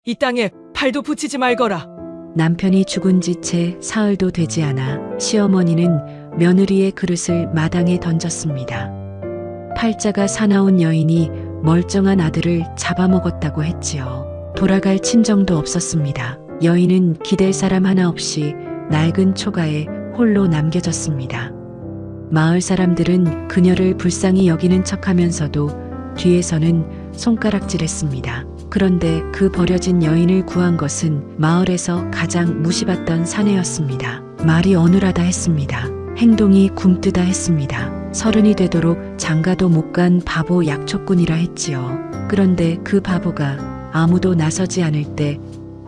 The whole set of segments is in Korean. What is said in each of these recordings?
이 땅에 발도 붙이지 말거라. 남편이 죽은 지 채 사흘도 되지 않아 시어머니는 며느리의 그릇을 마당에 던졌습니다. 팔자가 사나운 여인이 멀쩡한 아들을 잡아먹었다고 했지요. 돌아갈 친정도 없었습니다. 여인은 기댈 사람 하나 없이 낡은 초가에 홀로 남겨졌습니다. 마을 사람들은 그녀를 불쌍히 여기는 척하면서도 뒤에서는 손가락질했습니다. 그런데 그 버려진 여인을 구한 것은 마을에서 가장 무시받던 사내였습니다. 말이 어눌하다 했습니다. 행동이 굼뜨다 했습니다. 30이 되도록 장가도 못 간 바보 약초꾼이라 했지요. 그런데 그 바보가 아무도 나서지 않을 때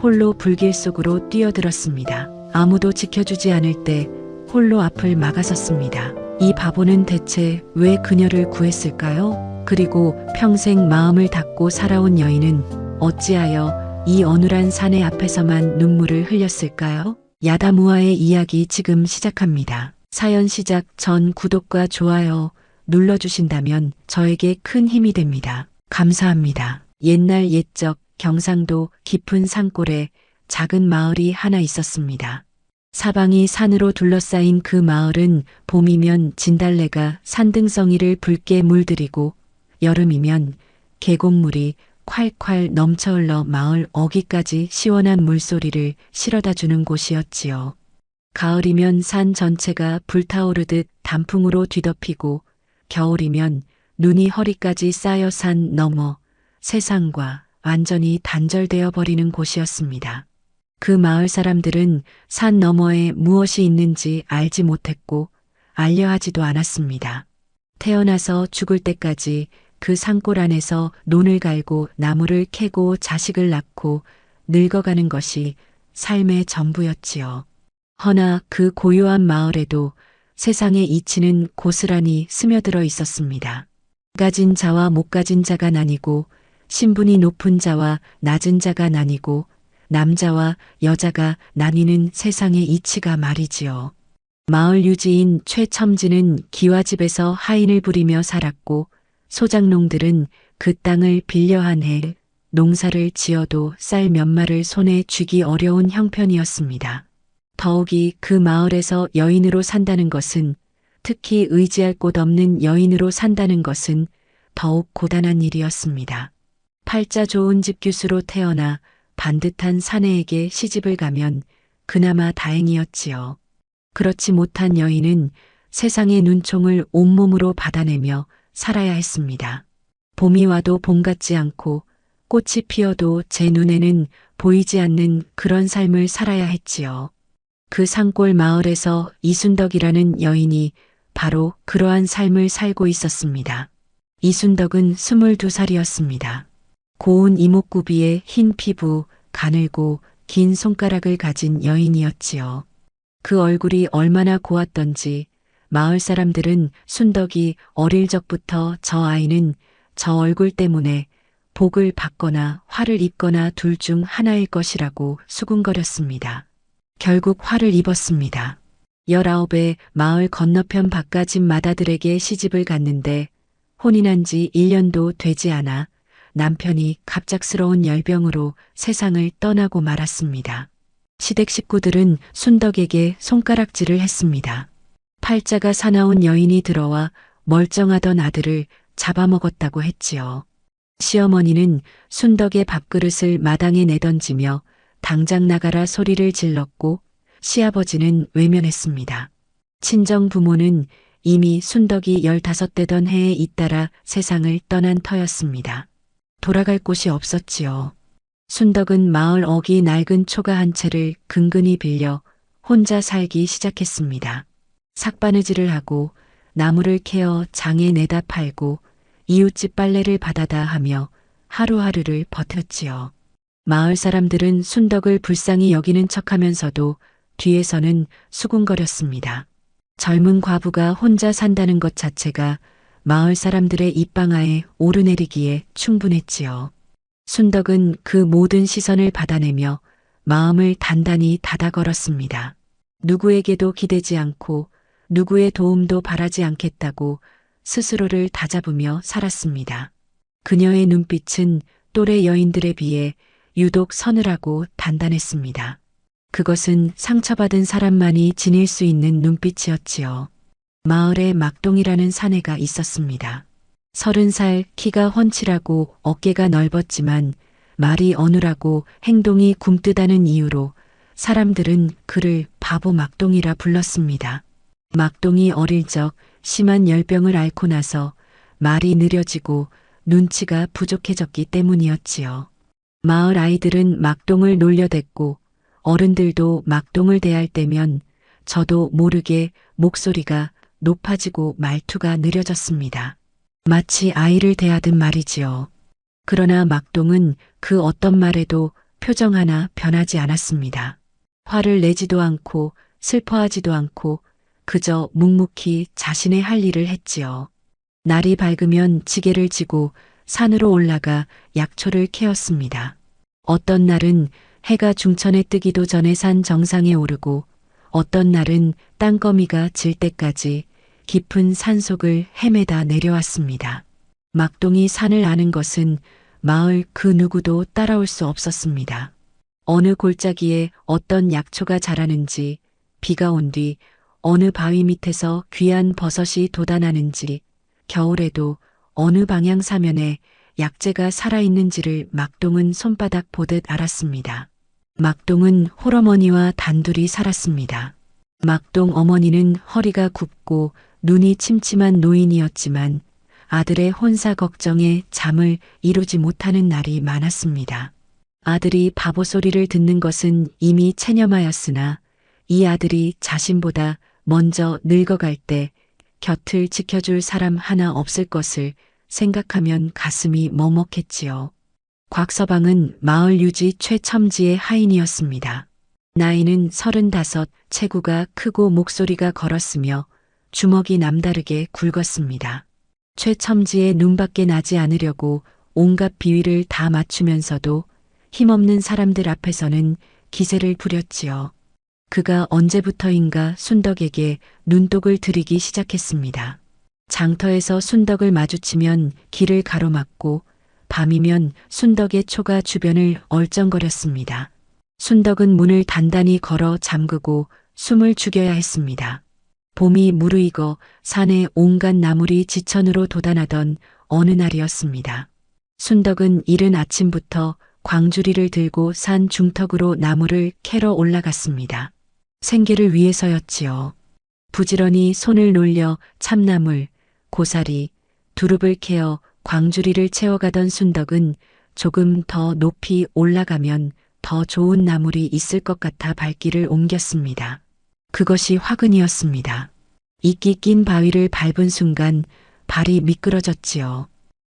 홀로 불길 속으로 뛰어들었습니다. 아무도 지켜주지 않을 때 홀로 앞을 막아섰습니다. 이 바보는 대체 왜 그녀를 구했을까요? 그리고 평생 마음을 닫고 살아온 여인은 어찌하여 이 어눌한 사내 앞에서만 눈물을 흘렸을까요? 야다무아의 이야기 지금 시작합니다. 사연 시작 전 구독과 좋아요 눌러주신다면 저에게 큰 힘이 됩니다. 감사합니다. 옛날 옛적 경상도 깊은 산골에 작은 마을이 하나 있었습니다. 사방이 산으로 둘러싸인 그 마을은 봄이면 진달래가 산등성이를 붉게 물들이고 여름이면 계곡물이 콸콸 넘쳐 흘러 마을 어귀까지 시원한 물소리를 실어다 주는 곳이었지요. 가을이면 산 전체가 불타오르듯 단풍으로 뒤덮이고 겨울이면 눈이 허리까지 쌓여 산 너머 세상과 완전히 단절되어 버리는 곳이었습니다. 그 마을 사람들은 산 너머에 무엇이 있는지 알지 못했고 알려하지도 않았습니다. 태어나서 죽을 때까지 그 산골 안에서 논을 갈고 나무를 캐고 자식을 낳고 늙어가는 것이 삶의 전부였지요. 허나 그 고요한 마을에도 세상의 이치는 고스란히 스며들어 있었습니다. 가진 자와 못 가진 자가 나뉘고 신분이 높은 자와 낮은 자가 나뉘고 남자와 여자가 나뉘는 세상의 이치가 말이지요. 마을 유지인 최첨지는 기와집에서 하인을 부리며 살았고 소작농들은 그 땅을 빌려 한 해 농사를 지어도 쌀 몇 마를 손에 쥐기 어려운 형편이었습니다. 더욱이 그 마을에서 여인으로 산다는 것은, 특히 의지할 곳 없는 여인으로 산다는 것은 더욱 고단한 일이었습니다. 팔자 좋은 집 교수로 태어나 반듯한 사내에게 시집을 가면 그나마 다행이었지요. 그렇지 못한 여인은 세상의 눈총을 온몸으로 받아내며 살아야 했습니다. 봄이 와도 봄 같지 않고 꽃이 피어도 제 눈에는 보이지 않는 그런 삶을 살아야 했지요. 그 산골 마을에서 이순덕이라는 여인이 바로 그러한 삶을 살고 있었습니다. 이순덕은 22살이었습니다. 고운 이목구비에 흰 피부, 가늘고 긴 손가락을 가진 여인이었지요. 그 얼굴이 얼마나 고왔던지 마을 사람들은 순덕이 어릴 적부터 저 아이는 저 얼굴 때문에 복을 받거나 화를 입거나 둘 중 하나일 것이라고 수군거렸습니다. 결국 화를 입었습니다. 19에 마을 건너편 바깥집 마다들에게 시집을 갔는데 혼인한 지 1년도 되지 않아 남편이 갑작스러운 열병으로 세상을 떠나고 말았습니다. 시댁 식구들은 순덕에게 손가락질을 했습니다. 팔자가 사나운 여인이 들어와 멀쩡하던 아들을 잡아먹었다고 했지요. 시어머니는 순덕의 밥그릇을 마당에 내던지며 당장 나가라 소리를 질렀고 시아버지는 외면했습니다. 친정 부모는 이미 순덕이 15되던 해에 잇따라 세상을 떠난 터였습니다. 돌아갈 곳이 없었지요. 순덕은 마을 어귀 낡은 초가 한 채를 근근히 빌려 혼자 살기 시작했습니다. 삭바느질을 하고 나무를 캐어 장에 내다 팔고 이웃집 빨래를 받아다 하며 하루하루를 버텼지요. 마을 사람들은 순덕을 불쌍히 여기는 척하면서도 뒤에서는 수군거렸습니다. 젊은 과부가 혼자 산다는 것 자체가 마을 사람들의 입방아에 오르내리기에 충분했지요. 순덕은 그 모든 시선을 받아내며 마음을 단단히 닫아 걸었습니다. 누구에게도 기대지 않고 누구의 도움도 바라지 않겠다고 스스로를 다잡으며 살았습니다. 그녀의 눈빛은 또래 여인들에 비해 유독 서늘하고 단단했습니다. 그것은 상처받은 사람만이 지닐 수 있는 눈빛이었지요. 마을에 막동이라는 사내가 있었습니다. 30살, 키가 훤칠하고 어깨가 넓었지만 말이 어눌하고 행동이 굼뜨다는 이유로 사람들은 그를 바보 막동이라 불렀습니다. 막동이 어릴 적 심한 열병을 앓고 나서 말이 느려지고 눈치가 부족해졌기 때문이었지요. 마을 아이들은 막동을 놀려댔고 어른들도 막동을 대할 때면 저도 모르게 목소리가 높아지고 말투가 느려졌습니다. 마치 아이를 대하듯 말이지요. 그러나 막동은 그 어떤 말에도 표정 하나 변하지 않았습니다. 화를 내지도 않고 슬퍼하지도 않고 그저 묵묵히 자신의 할 일을 했지요. 날이 밝으면 지게를 지고 산으로 올라가 약초를 캐었습니다. 어떤 날은 해가 중천에 뜨기도 전에 산 정상에 오르고 어떤 날은 땅거미가 질 때까지 깊은 산속을 헤매다 내려왔습니다. 막동이 산을 아는 것은 마을 그 누구도 따라올 수 없었습니다. 어느 골짜기에 어떤 약초가 자라는지, 비가 온 뒤 어느 바위 밑에서 귀한 버섯이 돋아나는지, 겨울에도 어느 방향 사면에 약재가 살아있는지를 막동은 손바닥 보듯 알았습니다. 막동은 홀어머니와 단둘이 살았습니다. 막동 어머니는 허리가 굽고 눈이 침침한 노인이었지만 아들의 혼사 걱정에 잠을 이루지 못하는 날이 많았습니다. 아들이 바보 소리를 듣는 것은 이미 체념하였으나 이 아들이 자신보다 먼저 늙어갈 때 곁을 지켜줄 사람 하나 없을 것을 생각하면 가슴이 먹먹했지요. 곽서방은 마을 유지 최첨지의 하인이었습니다. 나이는 35, 체구가 크고 목소리가 걸었으며 주먹이 남다르게 굵었습니다. 최첨지의 눈밖에 나지 않으려고 온갖 비위를 다 맞추면서도 힘없는 사람들 앞에서는 기세를 부렸지요. 그가 언제부터인가 순덕에게 눈독을 들이기 시작했습니다. 장터에서 순덕을 마주치면 길을 가로막고 밤이면 순덕의 초가 주변을 얼쩡거렸습니다. 순덕은 문을 단단히 걸어 잠그고 숨을 죽여야 했습니다. 봄이 무르익어 산에 온갖 나물이 지천으로 돋아나던 어느 날이었습니다. 순덕은 이른 아침부터 광주리를 들고 산 중턱으로 나무를 캐러 올라갔습니다. 생계를 위해서였지요. 부지런히 손을 놀려 참나물, 고사리, 두릅을 캐어 광주리를 채워가던 순덕은 조금 더 높이 올라가면 더 좋은 나물이 있을 것 같아 발길을 옮겼습니다. 그것이 화근이었습니다. 이끼 낀 바위를 밟은 순간 발이 미끄러졌지요.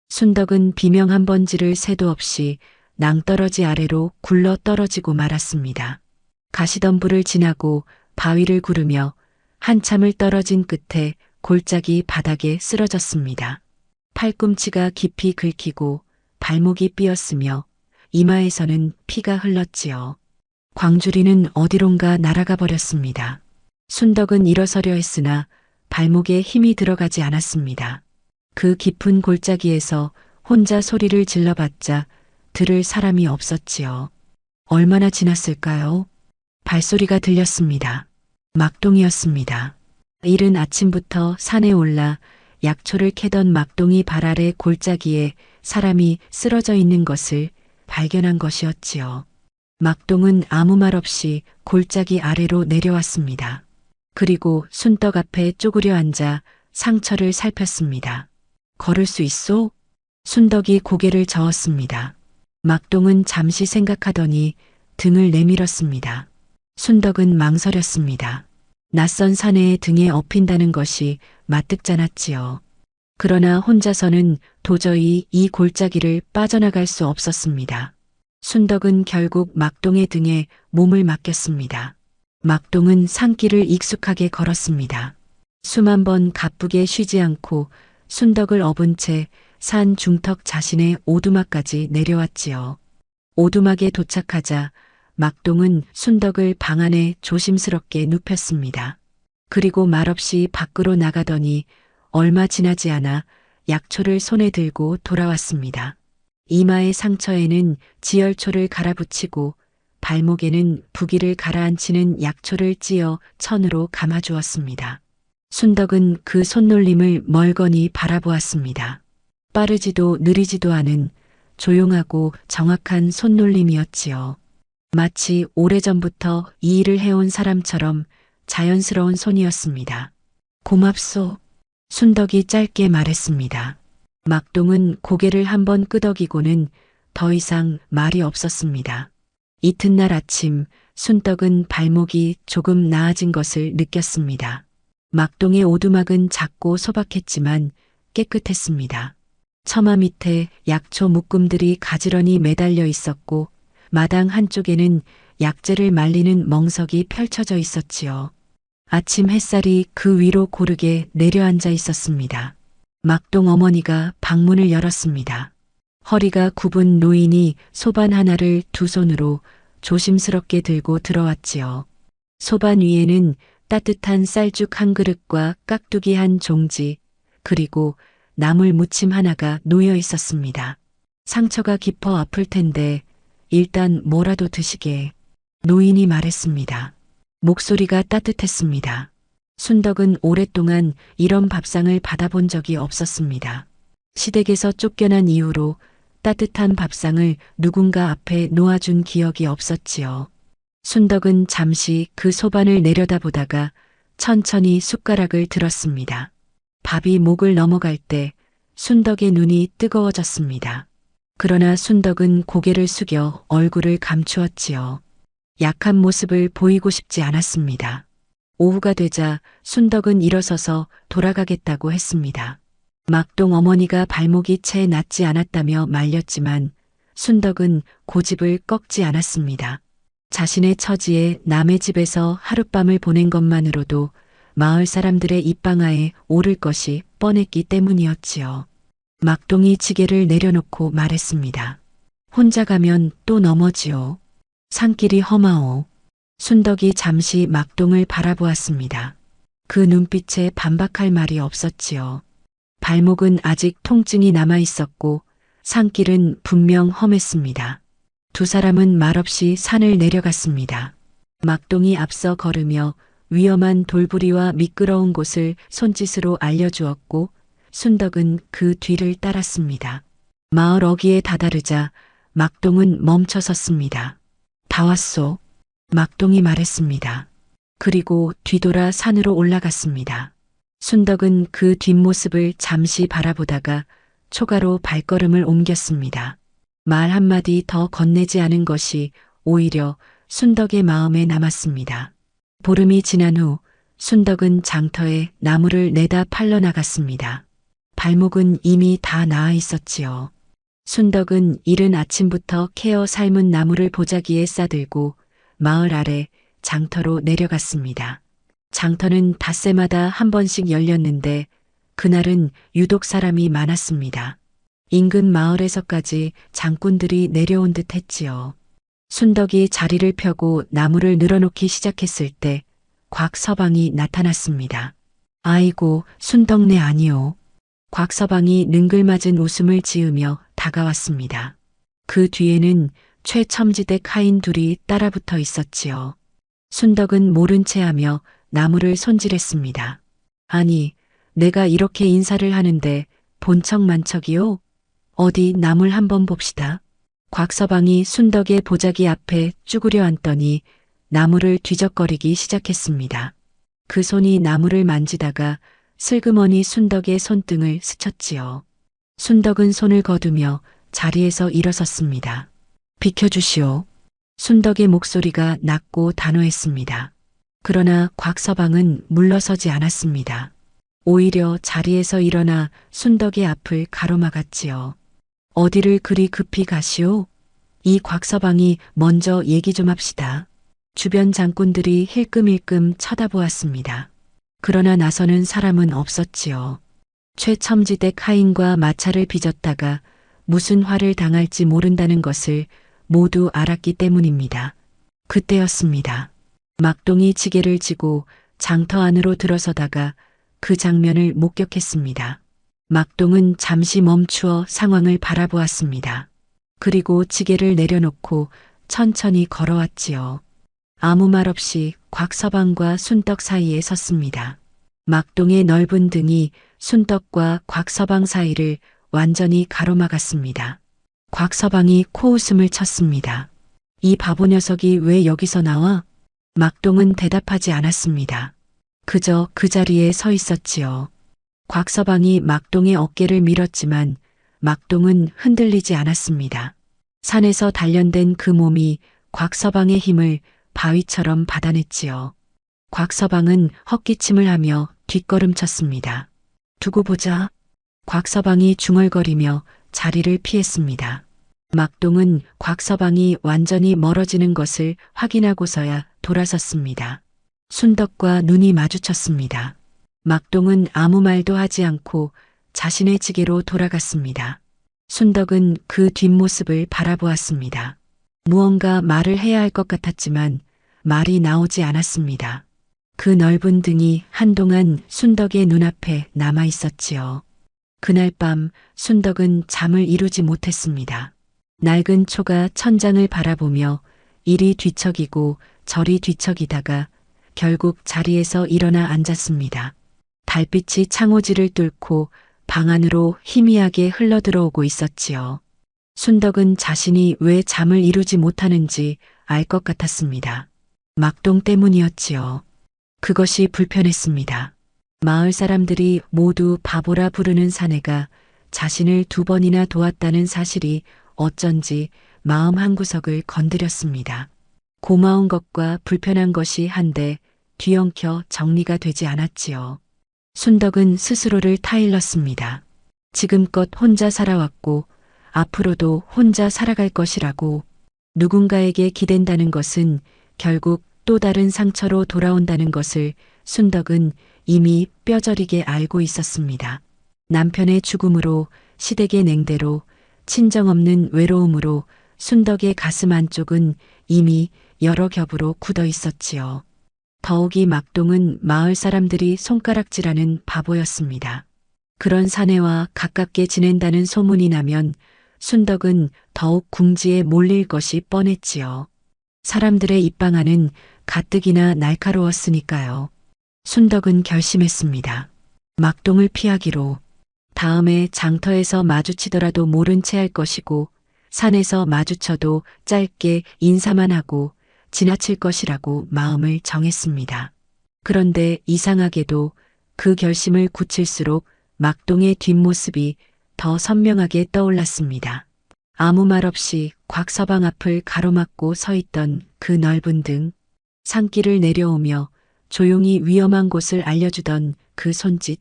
순덕은 비명 한 번지를 새도 없이 낭떠러지 아래로 굴러 떨어지고 말았습니다. 가시덤불을 지나고 바위를 구르며 한참을 떨어진 끝에 골짜기 바닥에 쓰러졌습니다. 팔꿈치가 깊이 긁히고 발목이 삐었으며 이마에서는 피가 흘렀지요. 광주리는 어디론가 날아가 버렸습니다. 순덕은 일어서려 했으나 발목에 힘이 들어가지 않았습니다. 그 깊은 골짜기에서 혼자 소리를 질러봤자 들을 사람이 없었지요. 얼마나 지났을까요? 발소리가 들렸습니다. 막동이었습니다. 이른 아침부터 산에 올라 약초를 캐던 막동이 발 아래 골짜기에 사람이 쓰러져 있는 것을 발견한 것이었지요. 막동은 아무 말 없이 골짜기 아래로 내려왔습니다. 그리고 순덕 앞에 쪼그려 앉아 상처를 살폈습니다. 걸을 수 있소? 순덕이 고개를 저었습니다. 막동은 잠시 생각하더니 등을 내밀었습니다. 순덕은 망설였습니다. 낯선 사내의 등에 업힌다는 것이 마뜩잖았지요. 그러나 혼자서는 도저히 이 골짜기를 빠져나갈 수 없었습니다. 순덕은 결국 막동의 등에 몸을 맡겼습니다. 막동은 산길을 익숙하게 걸었습니다. 수만 번 가쁘게 쉬지 않고 순덕을 업은 채 산 중턱 자신의 오두막까지 내려왔지요. 오두막에 도착하자 막동은 순덕을 방 안에 조심스럽게 눕혔습니다. 그리고 말없이 밖으로 나가더니 얼마 지나지 않아 약초를 손에 들고 돌아왔습니다. 이마의 상처에는 지혈초를 갈아붙이고 발목에는 부기를 가라앉히는 약초를 찧어 천으로 감아주었습니다. 순덕은 그 손놀림을 멀거니 바라보았습니다. 빠르지도 느리지도 않은 조용하고 정확한 손놀림이었지요. 마치 오래전부터 이 일을 해온 사람처럼 자연스러운 손이었습니다. 고맙소. 순덕이 짧게 말했습니다. 막동은 고개를 한번 끄덕이고는 더 이상 말이 없었습니다. 이튿날 아침 순덕은 발목이 조금 나아진 것을 느꼈습니다. 막동의 오두막은 작고 소박했지만 깨끗했습니다. 처마 밑에 약초 묶음들이 가지런히 매달려 있었고 마당 한쪽에는 약재를 말리는 멍석이 펼쳐져 있었지요. 아침 햇살이 그 위로 고르게 내려앉아 있었습니다. 막동 어머니가 방문을 열었습니다. 허리가 굽은 노인이 소반 하나를 두 손으로 조심스럽게 들고 들어왔지요. 소반 위에는 따뜻한 쌀죽 한 그릇과 깍두기 한 종지, 그리고 나물 무침 하나가 놓여 있었습니다. 상처가 깊어 아플 텐데 일단 뭐라도 드시게. 노인이 말했습니다. 목소리가 따뜻했습니다. 순덕은 오랫동안 이런 밥상을 받아본 적이 없었습니다. 시댁에서 쫓겨난 이후로 따뜻한 밥상을 누군가 앞에 놓아준 기억이 없었지요. 순덕은 잠시 그 소반을 내려다보다가 천천히 숟가락을 들었습니다. 밥이 목을 넘어갈 때 순덕의 눈이 뜨거워졌습니다. 그러나 순덕은 고개를 숙여 얼굴을 감추었지요. 약한 모습을 보이고 싶지 않았습니다. 오후가 되자 순덕은 일어서서 돌아가겠다고 했습니다. 막동 어머니가 발목이 채 낫지 않았다며 말렸지만 순덕은 고집을 꺾지 않았습니다. 자신의 처지에 남의 집에서 하룻밤을 보낸 것만으로도 마을 사람들의 입방아에 오를 것이 뻔했기 때문이었지요. 막동이 지게를 내려놓고 말했습니다. 혼자 가면 또 넘어지요. 산길이 험하오. 순덕이 잠시 막동을 바라보았습니다. 그 눈빛에 반박할 말이 없었지요. 발목은 아직 통증이 남아 있었고 산길은 분명 험했습니다. 두 사람은 말없이 산을 내려갔습니다. 막동이 앞서 걸으며 위험한 돌부리와 미끄러운 곳을 손짓으로 알려주었고 순덕은 그 뒤를 따랐습니다. 마을 어귀에 다다르자 막동은 멈춰섰습니다. 다 왔소. 막동이 말했습니다. 그리고 뒤돌아 산으로 올라갔습니다. 순덕은 그 뒷모습을 잠시 바라보다가 초가로 발걸음을 옮겼습니다. 말 한마디 더 건네지 않은 것이 오히려 순덕의 마음에 남았습니다. 보름이 지난 후 순덕은 장터에 나무를 내다 팔러 나갔습니다. 발목은 이미 다 나아 있었지요. 순덕은 이른 아침부터 캐어 삶은 나무를 보자기에 싸들고 마을 아래 장터로 내려갔습니다. 장터는 닷새마다 한 번씩 열렸는데 그날은 유독 사람이 많았습니다. 인근 마을에서까지 장꾼들이 내려온 듯 했지요. 순덕이 자리를 펴고 나무를 늘어놓기 시작했을 때 곽서방이 나타났습니다. 아이고, 순덕네 아니오. 곽서방이 능글맞은 웃음을 지으며 다가왔습니다. 그 뒤에는 최첨지대 하인 둘이 따라붙어 있었지요. 순덕은 모른 채 하며 나무를 손질했습니다. 아니, 내가 이렇게 인사를 하는데 본척만척이요? 어디 나물 한번 봅시다. 곽서방이 순덕의 보자기 앞에 쭈그려 앉더니 나무를 뒤적거리기 시작했습니다. 그 손이 나무를 만지다가 슬그머니 순덕의 손등을 스쳤지요. 순덕은 손을 거두며 자리에서 일어섰습니다. 비켜주시오. 순덕의 목소리가 낮고 단호했습니다. 그러나 곽서방은 물러서지 않았습니다. 오히려 자리에서 일어나 순덕의 앞을 가로막았지요. 어디를 그리 급히 가시오? 이 곽서방이 먼저 얘기 좀 합시다. 주변 장꾼들이 힐끔힐끔 쳐다보았습니다. 그러나 나서는 사람은 없었지요. 최첨지대 하인과 마찰을 빚었다가 무슨 화를 당할지 모른다는 것을 모두 알았기 때문입니다. 그때였습니다. 막동이 지게를 지고 장터 안으로 들어서다가 그 장면을 목격했습니다. 막동은 잠시 멈추어 상황을 바라보았습니다. 그리고 지게를 내려놓고 천천히 걸어왔지요. 아무 말 없이 곽서방과 순떡 사이에 섰습니다. 막동의 넓은 등이 순떡과 곽서방 사이를 완전히 가로막았습니다. 곽서방이 코웃음을 쳤습니다. 이 바보 녀석이 왜 여기서 나와? 막동은 대답하지 않았습니다. 그저 그 자리에 서 있었지요. 곽서방이 막동의 어깨를 밀었지만 막동은 흔들리지 않았습니다. 산에서 단련된 그 몸이 곽서방의 힘을 바위처럼 받아냈지요. 곽서방은 헛기침을 하며 뒷걸음쳤습니다. 두고 보자. 곽서방이 중얼거리며 자리를 피했습니다. 막동은 곽서방이 완전히 멀어지는 것을 확인하고서야 돌아섰습니다. 순덕과 눈이 마주쳤습니다. 막동은 아무 말도 하지 않고 자신의 지게로 돌아갔습니다. 순덕은 그 뒷모습을 바라보았습니다. 무언가 말을 해야 할 것 같았지만 말이 나오지 않았습니다. 그 넓은 등이 한동안 순덕의 눈앞에 남아 있었지요. 그날 밤 순덕은 잠을 이루지 못했습니다. 낡은 초가 천장을 바라보며 이리 뒤척이고 저리 뒤척이다가 결국 자리에서 일어나 앉았습니다. 달빛이 창호지를 뚫고 방 안으로 희미하게 흘러들어오고 있었지요. 순덕은 자신이 왜 잠을 이루지 못하는지 알 것 같았습니다. 막동 때문이었지요. 그것이 불편했습니다. 마을 사람들이 모두 바보라 부르는 사내가 자신을 2번이나 도왔다는 사실이 어쩐지 마음 한구석을 건드렸습니다. 고마운 것과 불편한 것이 한데 뒤엉켜 정리가 되지 않았지요. 순덕은 스스로를 타일렀습니다. 지금껏 혼자 살아왔고 앞으로도 혼자 살아갈 것이라고. 누군가에게 기댄다는 것은 결국 또 다른 상처로 돌아온다는 것을 순덕은 이미 뼈저리게 알고 있었습니다. 남편의 죽음으로, 시댁의 냉대로, 친정 없는 외로움으로 순덕의 가슴 안쪽은 이미 여러 겹으로 굳어 있었지요. 더욱이 막동은 마을 사람들이 손가락질하는 바보였습니다. 그런 사내와 가깝게 지낸다는 소문이 나면 순덕은 더욱 궁지에 몰릴 것이 뻔했지요. 사람들의 입방아는 가뜩이나 날카로웠으니까요. 순덕은 결심했습니다. 막동을 피하기로. 다음에 장터에서 마주치더라도 모른 채 할 것이고 산에서 마주쳐도 짧게 인사만 하고 지나칠 것이라고 마음을 정했습니다. 그런데 이상하게도 그 결심을 굳힐수록 막동의 뒷모습이 더 선명하게 떠올랐습니다. 아무 말 없이 곽서방 앞을 가로막고 서 있던 그 넓은 등, 산길을 내려오며 조용히 위험한 곳을 알려주던 그 손짓,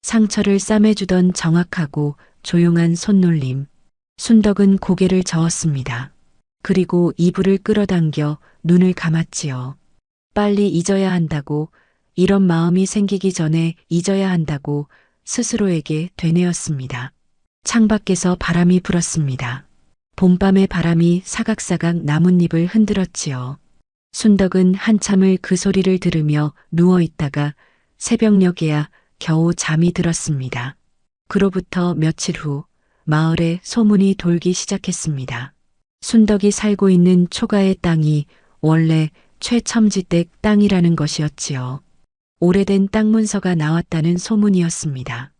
상처를 싸매주던 정확하고 조용한 손놀림. 순덕은 고개를 저었습니다. 그리고 이불을 끌어당겨 눈을 감았지요. 빨리 잊어야 한다고, 이런 마음이 생기기 전에 잊어야 한다고 스스로에게 되뇌었습니다. 창밖에서 바람이 불었습니다. 봄밤의 바람이 사각사각 나뭇잎을 흔들었지요. 순덕은 한참을 그 소리를 들으며 누워있다가 새벽녘에야 겨우 잠이 들었습니다. 그로부터 며칠 후 마을에 소문이 돌기 시작했습니다. 순덕이 살고 있는 초가의 땅이 원래 최첨지댁 땅이라는 것이었지요. 오래된 땅 문서가 나왔다는 소문이었습니다.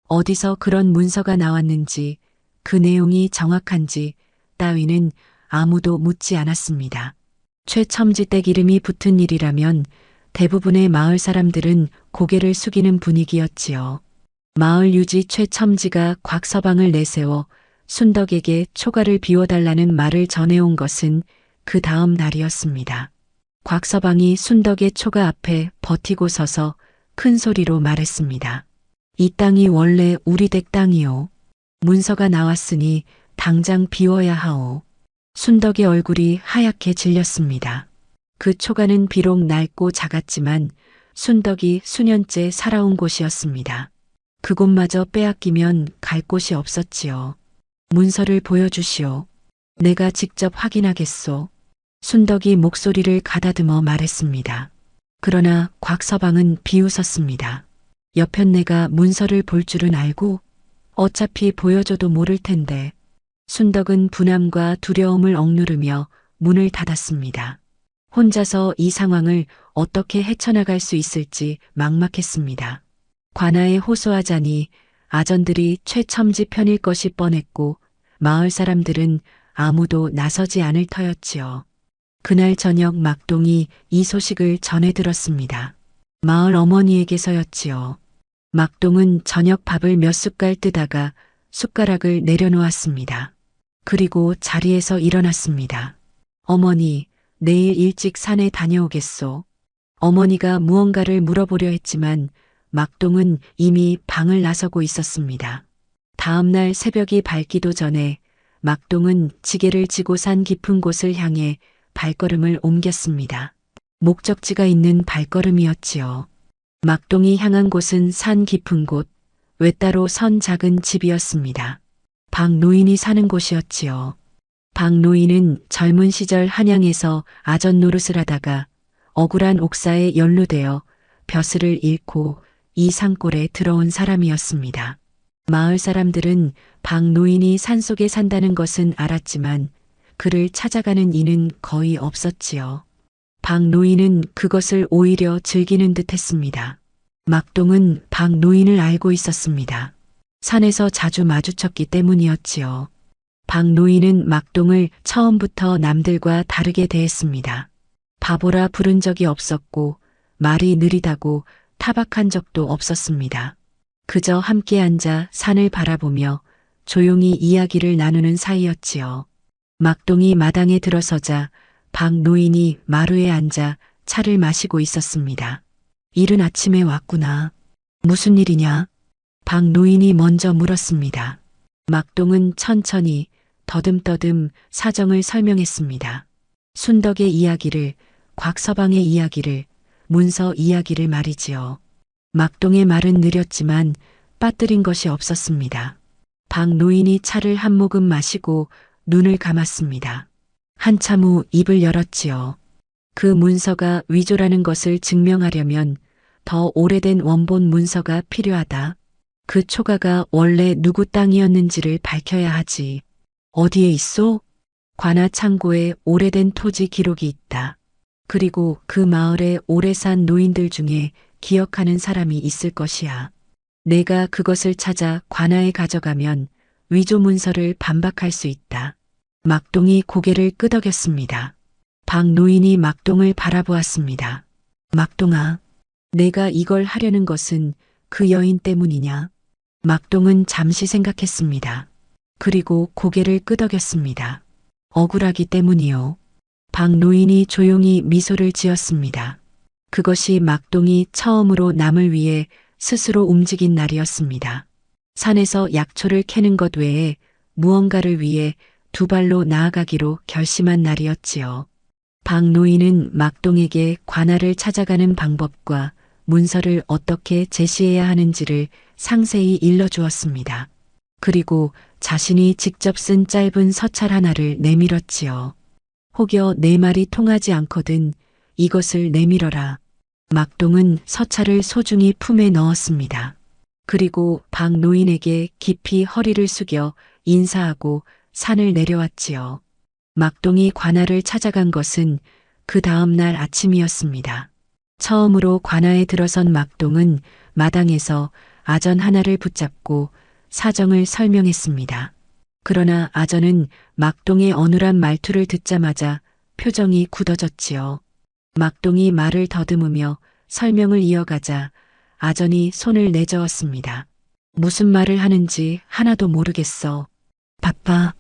어디서 그런 문서가 나왔는지 그 내용이 정확한지 따위는 아무도 묻지 않았습니다. 최첨지댁 이름이 붙은 일이라면 대부분의 마을 사람들은 고개를 숙이는 분위기였지요. 마을 유지 최첨지가 곽서방을 내세워 순덕에게 초가를 비워달라는 말을 전해온 것은 그 다음 날이었습니다. 곽서방이 순덕의 초가 앞에 버티고 서서 큰 소리로 말했습니다. 이 땅이 원래 우리 댁 땅이오. 문서가 나왔으니 당장 비워야 하오. 순덕의 얼굴이 하얗게 질렸습니다. 그 초가는 비록 낡고 작았지만 순덕이 수년째 살아온 곳이었습니다. 그곳마저 빼앗기면 갈 곳이 없었지요. 문서를 보여주시오. 내가 직접 확인하겠소. 순덕이 목소리를 가다듬어 말했습니다. 그러나 곽서방은 비웃었습니다. 여편네가 문서를 볼 줄은 알고 어차피 보여줘도 모를 텐데. 순덕은 분함과 두려움을 억누르며 문을 닫았습니다. 혼자서 이 상황을 어떻게 헤쳐나갈 수 있을지 막막했습니다. 관아에 호소하자니 아전들이 최첨지 편일 것이 뻔했고 마을 사람들은 아무도 나서지 않을 터였지요. 그날 저녁 막동이 이 소식을 전해 들었습니다. 마을 어머니에게서였지요. 막동은 저녁 밥을 몇 숟갈 뜨다가 숟가락을 내려놓았습니다. 그리고 자리에서 일어났습니다. 어머니, 내일 일찍 산에 다녀오겠소. 어머니가 무언가를 물어보려 했지만 막동은 이미 방을 나서고 있었습니다. 다음 날 새벽이 밝기도 전에 막동은 지게를 지고 산 깊은 곳을 향해 발걸음을 옮겼습니다. 목적지가 있는 발걸음이었지요. 막동이 향한 곳은 산 깊은 곳, 외따로 선 작은 집이었습니다. 박 노인이 사는 곳이었지요. 박 노인은 젊은 시절 한양에서 아전 노릇을 하다가 억울한 옥사에 연루되어 벼슬을 잃고 이 산골에 들어온 사람이었습니다. 마을 사람들은 박 노인이 산속에 산다는 것은 알았지만 그를 찾아가는 이는 거의 없었지요. 박 노인은 그것을 오히려 즐기는 듯 했습니다. 막동은 박 노인을 알고 있었습니다. 산에서 자주 마주쳤기 때문이었지요. 박 노인은 막동을 처음부터 남들과 다르게 대했습니다. 바보라 부른 적이 없었고 말이 느리다고 타박한 적도 없었습니다. 그저 함께 앉아 산을 바라보며 조용히 이야기를 나누는 사이였지요. 막동이 마당에 들어서자 박 노인이 마루에 앉아 차를 마시고 있었습니다. 이른 아침에 왔구나. 무슨 일이냐? 박 노인이 먼저 물었습니다. 막동은 천천히 더듬더듬 사정을 설명했습니다. 순덕의 이야기를, 곽서방의 이야기를, 문서 이야기를 말이지요. 막동의 말은 느렸지만 빠뜨린 것이 없었습니다. 박 노인이 차를 한 모금 마시고 눈을 감았습니다. 한참 후 입을 열었지요. 그 문서가 위조라는 것을 증명하려면 더 오래된 원본 문서가 필요하다. 그 초가가 원래 누구 땅이었는지를 밝혀야 하지. 어디에 있소? 관아 창고에 오래된 토지 기록이 있다. 그리고 그 마을에 오래 산 노인들 중에 기억하는 사람이 있을 것이야. 내가 그것을 찾아 관아에 가져가면 위조 문서를 반박할 수 있다. 막동이 고개를 끄덕였습니다. 박 노인이 막동을 바라보았습니다. 막동아, 내가 이걸 하려는 것은 그 여인 때문이냐? 막동은 잠시 생각했습니다. 그리고 고개를 끄덕였습니다. 억울하기 때문이요. 박 노인이 조용히 미소를 지었습니다. 그것이 막동이 처음으로 남을 위해 스스로 움직인 날이었습니다. 산에서 약초를 캐는 것 외에 무언가를 위해 두 발로 나아가기로 결심한 날이었지요. 박 노인은 막동에게 관아를 찾아가는 방법과 문서를 어떻게 제시해야 하는지를 상세히 일러주었습니다. 그리고 자신이 직접 쓴 짧은 서찰 하나를 내밀었지요. 혹여 내 말이 통하지 않거든 이것을 내밀어라. 막동은 서찰을 소중히 품에 넣었습니다. 그리고 박 노인에게 깊이 허리를 숙여 인사하고 산을 내려왔지요. 막동이 관아를 찾아간 것은 그 다음 날 아침이었습니다. 처음으로 관아에 들어선 막동은 마당에서 아전 하나를 붙잡고 사정을 설명했습니다. 그러나 아전은 막동의 어눌한 말투를 듣자마자 표정이 굳어졌지요. 막동이 말을 더듬으며 설명을 이어가자 아전이 손을 내저었습니다. 무슨 말을 하는지 하나도 모르겠어. 바빠.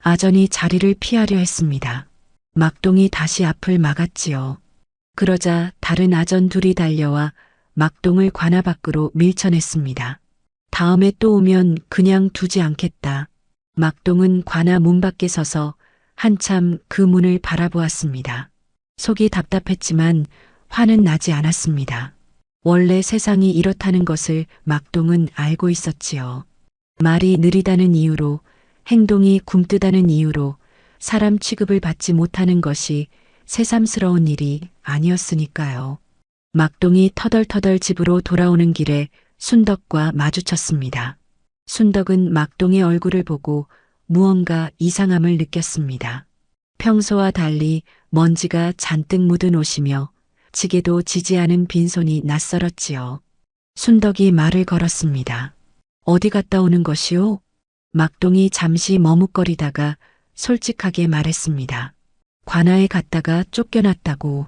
아전이 자리를 피하려 했습니다. 막동이 다시 앞을 막았지요. 그러자 다른 아전 둘이 달려와 막동을 관아 밖으로 밀쳐냈습니다. 다음에 또 오면 그냥 두지 않겠다. 막동은 관아 문 밖에 서서 한참 그 문을 바라보았습니다. 속이 답답했지만 화는 나지 않았습니다. 원래 세상이 이렇다는 것을 막동은 알고 있었지요. 말이 느리다는 이유로, 행동이 굼뜨다는 이유로 사람 취급을 받지 못하는 것이 새삼스러운 일이 아니었으니까요. 막동이 터덜터덜 집으로 돌아오는 길에 순덕과 마주쳤습니다. 순덕은 막동의 얼굴을 보고 무언가 이상함을 느꼈습니다. 평소와 달리 먼지가 잔뜩 묻은 옷이며 지게도 지지 않은 빈손이 낯설었지요. 순덕이 말을 걸었습니다. 어디 갔다 오는 것이오? 막동이 잠시 머뭇거리다가 솔직하게 말했습니다. 관아에 갔다가 쫓겨났다고.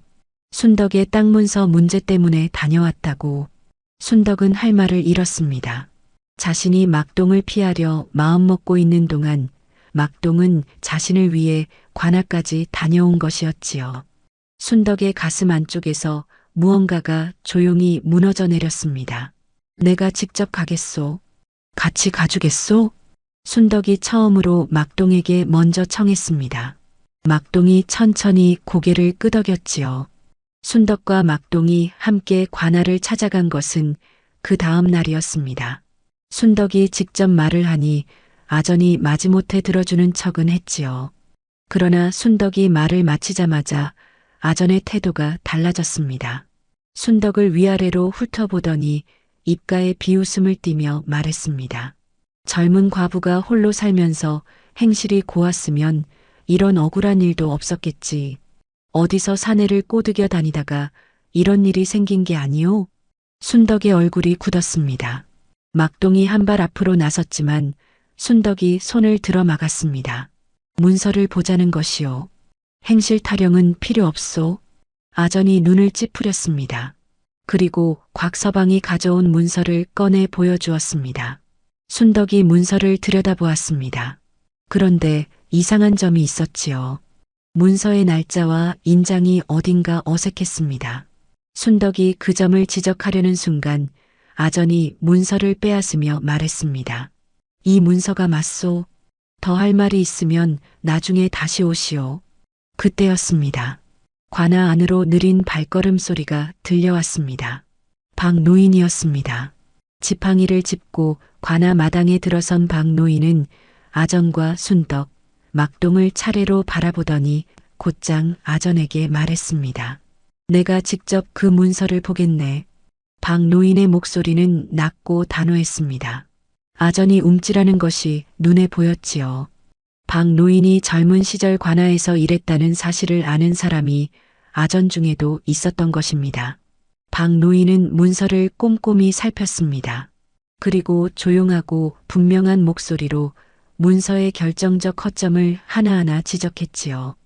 순덕의 땅 문서 문제 때문에 다녀왔다고. 순덕은 할 말을 잃었습니다. 자신이 막동을 피하려 마음먹고 있는 동안 막동은 자신을 위해 관아까지 다녀온 것이었지요. 순덕의 가슴 안쪽에서 무언가가 조용히 무너져 내렸습니다. 내가 직접 가겠소. 같이 가주겠소? 순덕이 처음으로 막동에게 먼저 청했습니다. 막동이 천천히 고개를 끄덕였지요. 순덕과 막동이 함께 관아를 찾아간 것은 그 다음 날이었습니다. 순덕이 직접 말을 하니 아전이 마지못해 들어주는 척은 했지요. 그러나 순덕이 말을 마치자마자 아전의 태도가 달라졌습니다. 순덕을 위아래로 훑어보더니 입가에 비웃음을 띠며 말했습니다. 젊은 과부가 홀로 살면서 행실이 고왔으면 이런 억울한 일도 없었겠지. 어디서 사내를 꼬드겨 다니다가 이런 일이 생긴 게 아니오? 순덕의 얼굴이 굳었습니다. 막동이 한 발 앞으로 나섰지만 순덕이 손을 들어 막았습니다. 문서를 보자는 것이오. 행실 타령은 필요 없소. 아전이 눈을 찌푸렸습니다. 그리고 곽서방이 가져온 문서를 꺼내 보여주었습니다. 순덕이 문서를 들여다보았습니다. 그런데 이상한 점이 있었지요. 문서의 날짜와 인장이 어딘가 어색했습니다. 순덕이 그 점을 지적하려는 순간 아전이 문서를 빼앗으며 말했습니다. 이 문서가 맞소. 더 할 말이 있으면 나중에 다시 오시오. 그때였습니다. 관아 안으로 느린 발걸음 소리가 들려왔습니다. 박노인이었습니다. 지팡이를 짚고 관아 마당에 들어선 박노인은 아전과 순덕, 막동을 차례로 바라보더니 곧장 아전에게 말했습니다. 내가 직접 그 문서를 보겠네. 박노인의 목소리는 낮고 단호했습니다. 아전이 움찔하는 것이 눈에 보였지요. 박노인이 젊은 시절 관아에서 일했다는 사실을 아는 사람이 아전 중에도 있었던 것입니다. 박노인은 문서를 꼼꼼히 살폈습니다. 그리고 조용하고 분명한 목소리로 문서의 결정적 허점을 하나하나 지적했지요.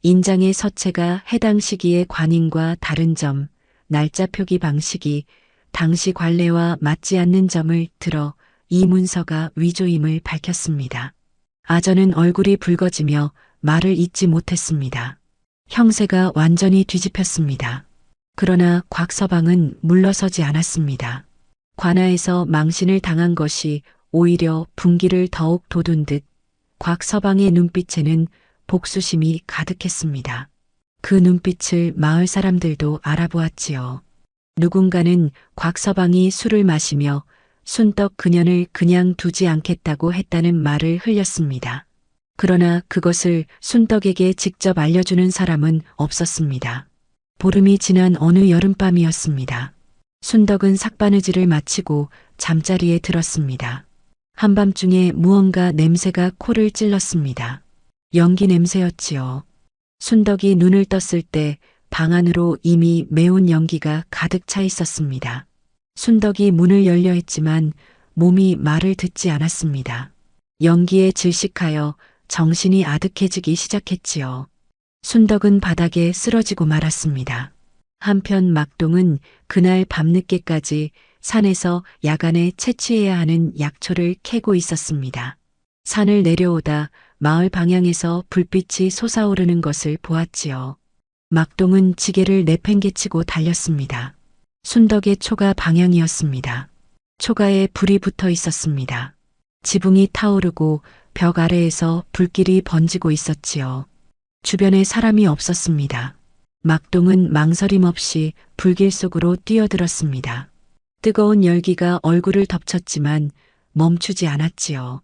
인장의 서체가 해당 시기의 관인과 다른 점, 날짜 표기 방식이 당시 관례와 맞지 않는 점을 들어 이 문서가 위조임을 밝혔습니다. 아전은 얼굴이 붉어지며 말을 잇지 못했습니다. 형세가 완전히 뒤집혔습니다. 그러나 곽서방은 물러서지 않았습니다. 관아에서 망신을 당한 것이 오히려 분기를 더욱 돋운 듯 곽서방의 눈빛에는 복수심이 가득했습니다. 그 눈빛을 마을 사람들도 알아보았지요. 누군가는 곽서방이 술을 마시며 순덕 그년을 그냥 두지 않겠다고 했다는 말을 흘렸습니다. 그러나 그것을 순덕에게 직접 알려주는 사람은 없었습니다. 보름이 지난 어느 여름밤이었습니다. 순덕은 삭바느질을 마치고 잠자리에 들었습니다. 한밤중에 무언가 냄새가 코를 찔렀습니다. 연기 냄새였지요. 순덕이 눈을 떴을 때 방 안으로 이미 매운 연기가 가득 차 있었습니다. 순덕이 문을 열려 했지만 몸이 말을 듣지 않았습니다. 연기에 질식하여 정신이 아득해지기 시작했지요. 순덕은 바닥에 쓰러지고 말았습니다. 한편 막동은 그날 밤늦게까지 산에서 야간에 채취해야 하는 약초를 캐고 있었습니다. 산을 내려오다 마을 방향에서 불빛이 솟아오르는 것을 보았지요. 막동은 지게를 내팽개치고 달렸습니다. 순덕의 초가 방향이었습니다. 초가에 불이 붙어 있었습니다. 지붕이 타오르고 벽 아래에서 불길이 번지고 있었지요. 주변에 사람이 없었습니다. 막동은 망설임 없이 불길 속으로 뛰어들었습니다. 뜨거운 열기가 얼굴을 덮쳤지만 멈추지 않았지요.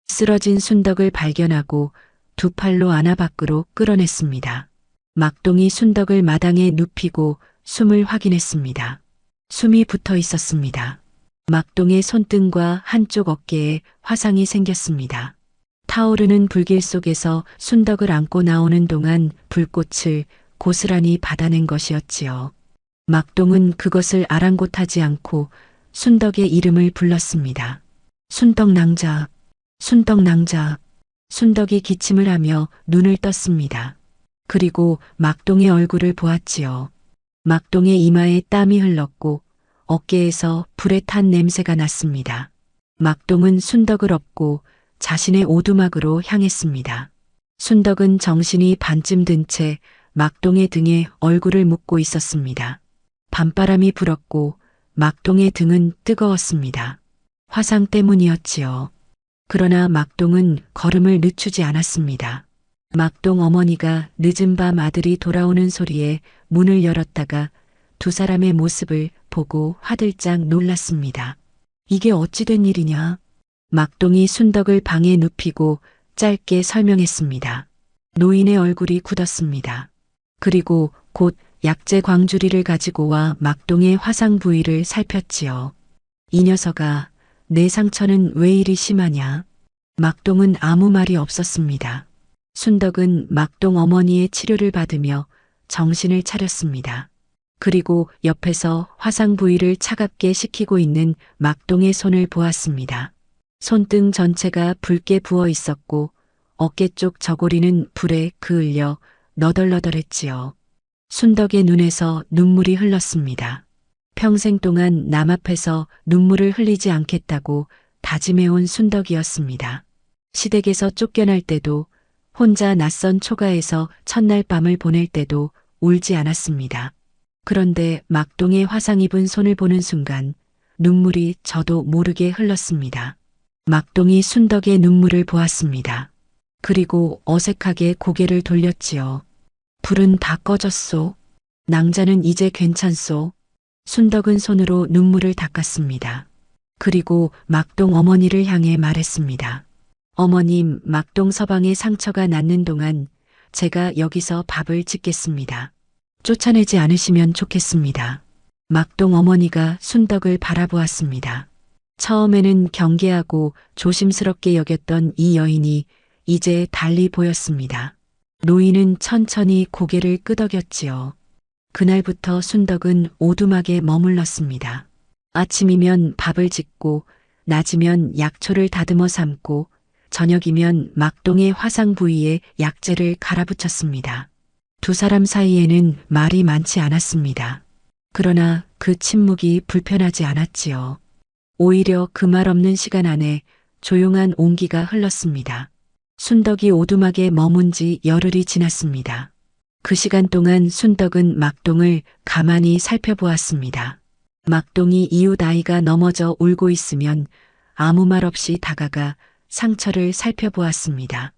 쓰러진 순덕을 발견하고 두 팔로 안아 밖으로 끌어냈습니다. 막동이 순덕을 마당에 눕히고 숨을 확인했습니다. 숨이 붙어 있었습니다. 막동의 손등과 한쪽 어깨에 화상이 생겼습니다. 타오르는 불길 속에서 순덕을 안고 나오는 동안 불꽃을 고스란히 받아낸 것이었지요. 막동은 그것을 아랑곳하지 않고 순덕의 이름을 불렀습니다. 순덕낭자, 순덕낭자. 순덕이 기침을 하며 눈을 떴습니다. 그리고 막동의 얼굴을 보았지요. 막동의 이마에 땀이 흘렀고 어깨에서 불에 탄 냄새가 났습니다. 막동은 순덕을 업고 자신의 오두막으로 향했습니다. 순덕은 정신이 반쯤 든 채 막동의 등에 얼굴을 묻고 있었습니다. 밤바람이 불었고 막동의 등은 뜨거웠습니다. 화상 때문이었지요. 그러나 막동은 걸음을 늦추지 않았습니다. 막동 어머니가 늦은 밤 아들이 돌아오는 소리에 문을 열었다가 두 사람의 모습을 보고 화들짝 놀랐습니다. 이게 어찌 된 일이냐? 막동이 순덕을 방에 눕히고 짧게 설명했습니다. 노인의 얼굴이 굳었습니다. 그리고 곧 약재 광주리를 가지고 와 막동의 화상 부위를 살폈지요. 이 녀석아, 내 상처는 왜 이리 심하냐? 막동은 아무 말이 없었습니다. 순덕은 막동 어머니의 치료를 받으며 정신을 차렸습니다. 그리고 옆에서 화상 부위를 차갑게 식히고 있는 막동의 손을 보았습니다. 손등 전체가 붉게 부어 있었고 어깨 쪽 저고리는 불에 그을려 너덜너덜했지요. 순덕의 눈에서 눈물이 흘렀습니다. 평생 동안 남 앞에서 눈물을 흘리지 않겠다고 다짐해온 순덕이었습니다. 시댁에서 쫓겨날 때도 혼자 낯선 초가에서 첫날 밤을 보낼 때도 울지 않았습니다. 그런데 막동의 화상 입은 손을 보는 순간 눈물이 저도 모르게 흘렀습니다. 막동이 순덕의 눈물을 보았습니다. 그리고 어색하게 고개를 돌렸지요. 불은 다 꺼졌소. 낭자는 이제 괜찮소. 순덕은 손으로 눈물을 닦았습니다. 그리고 막동 어머니를 향해 말했습니다. 어머님, 막동 서방의 상처가 낫는 동안 제가 여기서 밥을 짓겠습니다. 쫓아내지 않으시면 좋겠습니다. 막동 어머니가 순덕을 바라보았습니다. 처음에는 경계하고 조심스럽게 여겼던 이 여인이 이제 달리 보였습니다. 노인은 천천히 고개를 끄덕였지요. 그날부터 순덕은 오두막에 머물렀습니다. 아침이면 밥을 짓고 낮이면 약초를 다듬어 삶고 저녁이면 막동의 화상 부위에 약재를 갈아붙였습니다. 두 사람 사이에는 말이 많지 않았습니다. 그러나 그 침묵이 불편하지 않았지요. 오히려 그 말 없는 시간 안에 조용한 온기가 흘렀습니다. 순덕이 오두막에 머문 지 열흘이 지났습니다. 그 시간 동안 순덕은 막동을 가만히 살펴보았습니다. 막동이 이웃 아이가 넘어져 울고 있으면 아무 말 없이 다가가 상처를 살펴보았습니다.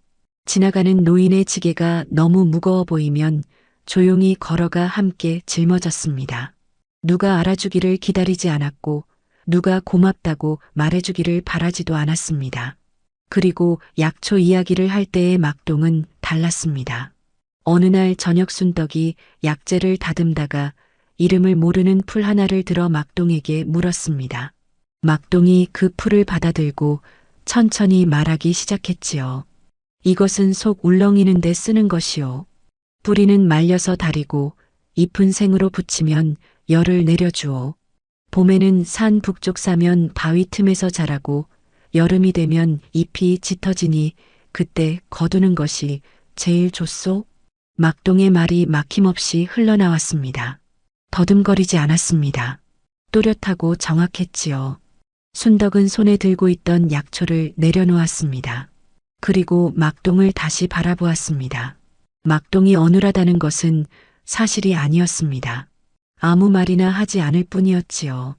지나가는 노인의 지게가 너무 무거워 보이면 조용히 걸어가 함께 짊어졌습니다. 누가 알아주기를 기다리지 않았고 누가 고맙다고 말해주기를 바라지도 않았습니다. 그리고 약초 이야기를 할 때의 막동은 달랐습니다. 어느 날 저녁 순덕이 약재를 다듬다가 이름을 모르는 풀 하나를 들어 막동에게 물었습니다. 막동이 그 풀을 받아들고 천천히 말하기 시작했지요. 이것은 속 울렁이는 데 쓰는 것이요. 뿌리는 말려서 다리고 잎은 생으로 붙이면 열을 내려주오. 봄에는 산 북쪽 사면 바위 틈에서 자라고 여름이 되면 잎이 짙어지니 그때 거두는 것이 제일 좋소? 막동의 말이 막힘없이 흘러나왔습니다. 더듬거리지 않았습니다. 또렷하고 정확했지요. 순덕은 손에 들고 있던 약초를 내려놓았습니다. 그리고 막동을 다시 바라보았습니다. 막동이 어눌하다는 것은 사실이 아니었습니다. 아무 말이나 하지 않을 뿐이었지요.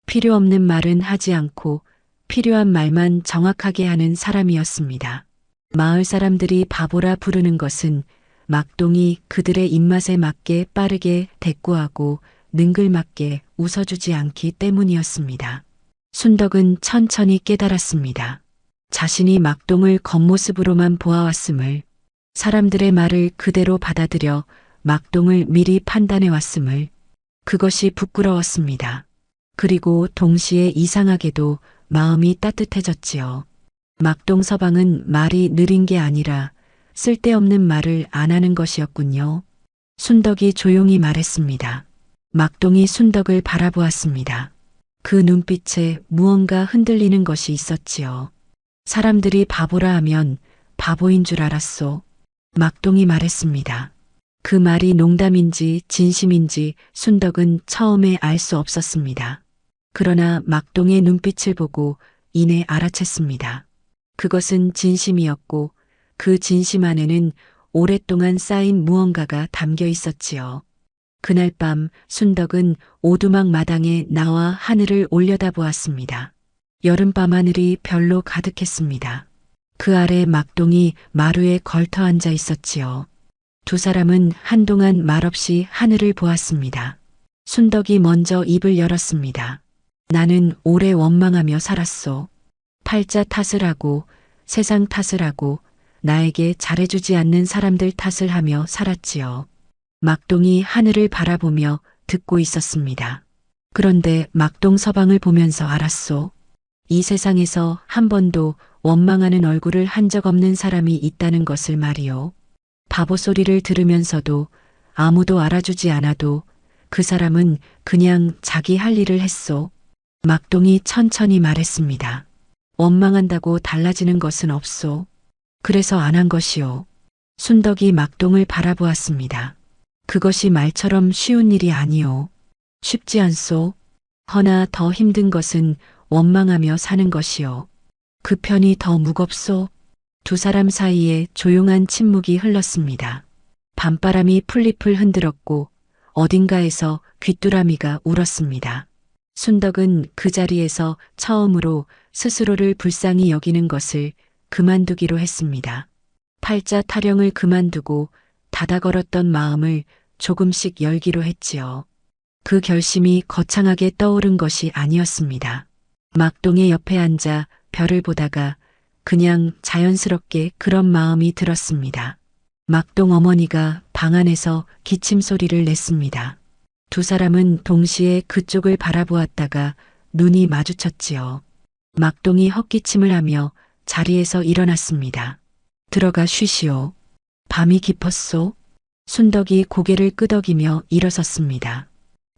필요 없는 말은 하지 않고 필요한 말만 정확하게 하는 사람이었습니다. 마을 사람들이 바보라 부르는 것은 막동이 그들의 입맛에 맞게 빠르게 대꾸하고 능글맞게 웃어주지 않기 때문이었습니다. 순덕은 천천히 깨달았습니다. 자신이 막동을 겉모습으로만 보아왔음을, 사람들의 말을 그대로 받아들여 막동을 미리 판단해왔음을, 그것이 부끄러웠습니다. 그리고 동시에 이상하게도 마음이 따뜻해졌지요. 막동 서방은 말이 느린 게 아니라 쓸데없는 말을 안 하는 것이었군요. 순덕이 조용히 말했습니다. 막동이 순덕을 바라보았습니다. 그 눈빛에 무언가 흔들리는 것이 있었지요. 사람들이 바보라 하면 바보인 줄 알았소. 막동이 말했습니다. 그 말이 농담인지 진심인지 순덕은 처음에 알 수 없었습니다. 그러나 막동의 눈빛을 보고 이내 알아챘습니다. 그것은 진심이었고 그 진심 안에는 오랫동안 쌓인 무언가가 담겨 있었지요. 그날 밤 순덕은 오두막 마당에 나와 하늘을 올려다보았습니다. 여름밤 하늘이 별로 가득했습니다. 그 아래 막동이 마루에 걸터 앉아 있었지요. 두 사람은 한동안 말없이 하늘을 보았습니다. 순덕이 먼저 입을 열었습니다. 나는 오래 원망하며 살았소. 팔자 탓을 하고 세상 탓을 하고 나에게 잘해주지 않는 사람들 탓을 하며 살았지요. 막동이 하늘을 바라보며 듣고 있었습니다. 그런데 막동 서방을 보면서 알았소. 이 세상에서 한 번도 원망하는 얼굴을 한 적 없는 사람이 있다는 것을 말이요. 바보 소리를 들으면서도 아무도 알아주지 않아도 그 사람은 그냥 자기 할 일을 했소. 막동이 천천히 말했습니다. 원망한다고 달라지는 것은 없소. 그래서 안 한 것이요. 순덕이 막동을 바라보았습니다. 그것이 말처럼 쉬운 일이 아니요. 쉽지 않소. 허나 더 힘든 것은 원망하며 사는 것이요. 그 편이 더 무겁소. 두 사람 사이에 조용한 침묵이 흘렀습니다. 밤바람이 풀잎을 흔들었고 어딘가에서 귀뚜라미가 울었습니다. 순덕은 그 자리에서 처음으로 스스로를 불쌍히 여기는 것을 그만두기로 했습니다. 팔자 타령을 그만두고 닫아 걸었던 마음을 조금씩 열기로 했지요. 그 결심이 거창하게 떠오른 것이 아니었습니다. 막동의 옆에 앉아 별을 보다가 그냥 자연스럽게 그런 마음이 들었습니다. 막동 어머니가 방 안에서 기침 소리를 냈습니다. 두 사람은 동시에 그쪽을 바라보았다가 눈이 마주쳤지요. 막동이 헛기침을 하며 자리에서 일어났습니다. 들어가 쉬시오. 밤이 깊었소. 순덕이 고개를 끄덕이며 일어섰습니다.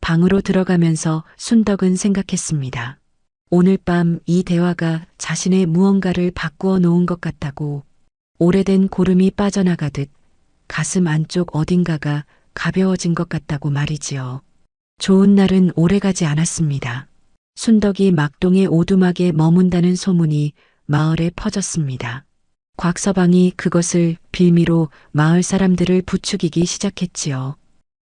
방으로 들어가면서 순덕은 생각했습니다. 오늘 밤 이 대화가 자신의 무언가를 바꾸어 놓은 것 같다고. 오래된 고름이 빠져나가듯 가슴 안쪽 어딘가가 가벼워진 것 같다고 말이지요. 좋은 날은 오래가지 않았습니다. 순덕이 막동의 오두막에 머문다는 소문이 마을에 퍼졌습니다. 곽서방이 그것을 빌미로 마을 사람들을 부추기기 시작했지요.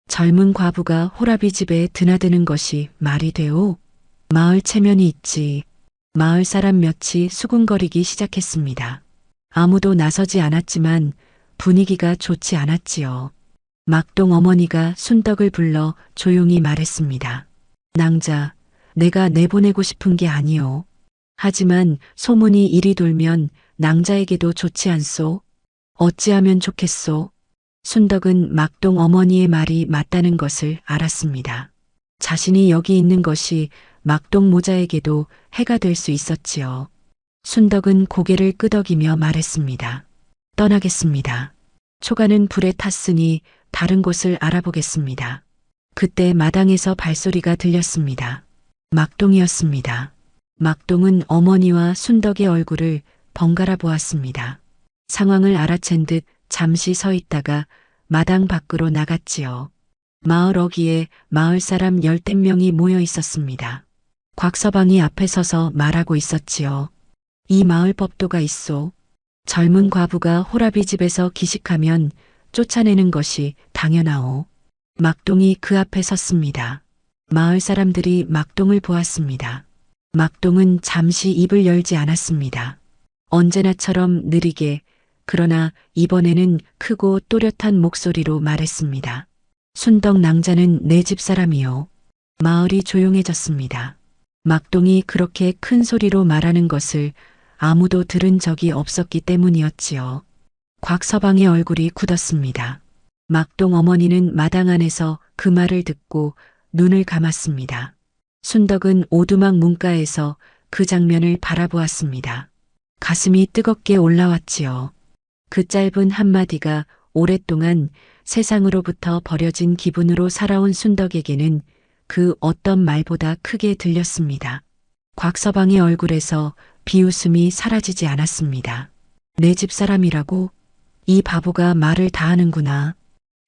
젊은 과부가 호라비 집에 드나드는 것이 말이 되오? 마을 체면이 있지. 마을 사람 몇이 수군거리기 시작했습니다. 아무도 나서지 않았지만 분위기가 좋지 않았지요. 막동 어머니가 순덕을 불러 조용히 말했습니다. 낭자, 내가 내보내고 싶은 게 아니오. 하지만 소문이 이리 돌면 낭자에게도 좋지 않소? 어찌하면 좋겠소? 순덕은 막동 어머니의 말이 맞다는 것을 알았습니다. 자신이 여기 있는 것이 막동 모자에게도 해가 될 수 있었지요. 순덕은 고개를 끄덕이며 말했습니다. 떠나겠습니다. 초가는 불에 탔으니 다른 곳을 알아보겠습니다. 그때 마당에서 발소리가 들렸습니다. 막동이었습니다. 막동은 어머니와 순덕의 얼굴을 번갈아 보았습니다. 상황을 알아챈 듯 잠시 서 있다가 마당 밖으로 나갔지요. 마을 어귀에 마을 사람 10명이 모여 있었습니다. 곽서방이 앞에 서서 말하고 있었지요. 이 마을 법도가 있소. 젊은 과부가 호라비 집에서 기식하면 쫓아내는 것이 당연하오. 막동이 그 앞에 섰습니다. 마을 사람들이 막동을 보았습니다. 막동은 잠시 입을 열지 않았습니다. 언제나처럼 느리게 그러나 이번에는 크고 또렷한 목소리로 말했습니다. 순덕 낭자는 내 집 사람이요. 마을이 조용해졌습니다. 막동이 그렇게 큰 소리로 말하는 것을 아무도 들은 적이 없었기 때문이었지요. 곽서방의 얼굴이 굳었습니다. 막동 어머니는 마당 안에서 그 말을 듣고 눈을 감았습니다. 순덕은 오두막 문가에서 그 장면을 바라보았습니다. 가슴이 뜨겁게 올라왔지요. 그 짧은 한마디가 오랫동안 세상으로부터 버려진 기분으로 살아온 순덕에게는 그 어떤 말보다 크게 들렸습니다. 곽서방의 얼굴에서 비웃음이 사라지지 않았습니다. 내 집사람이라고? 이 바보가 말을 다 하는구나.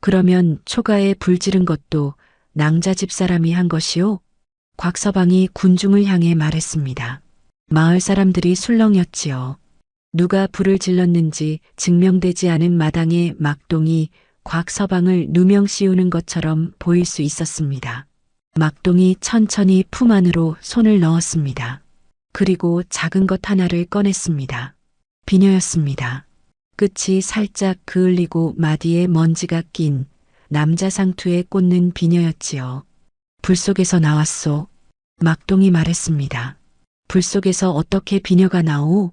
그러면 초가에 불 지른 것도 낭자 집사람이 한 것이오? 곽서방이 군중을 향해 말했습니다. 마을 사람들이 술렁였지요. 누가 불을 질렀는지 증명되지 않은 마당에 막동이 곽서방을 누명 씌우는 것처럼 보일 수 있었습니다. 막동이 천천히 품 안으로 손을 넣었습니다. 그리고 작은 것 하나를 꺼냈습니다. 비녀였습니다. 끝이 살짝 그을리고 마디에 먼지가 낀 남자 상투에 꽂는 비녀였지요. 불 속에서 나왔소. 막동이 말했습니다. 불 속에서 어떻게 비녀가 나오?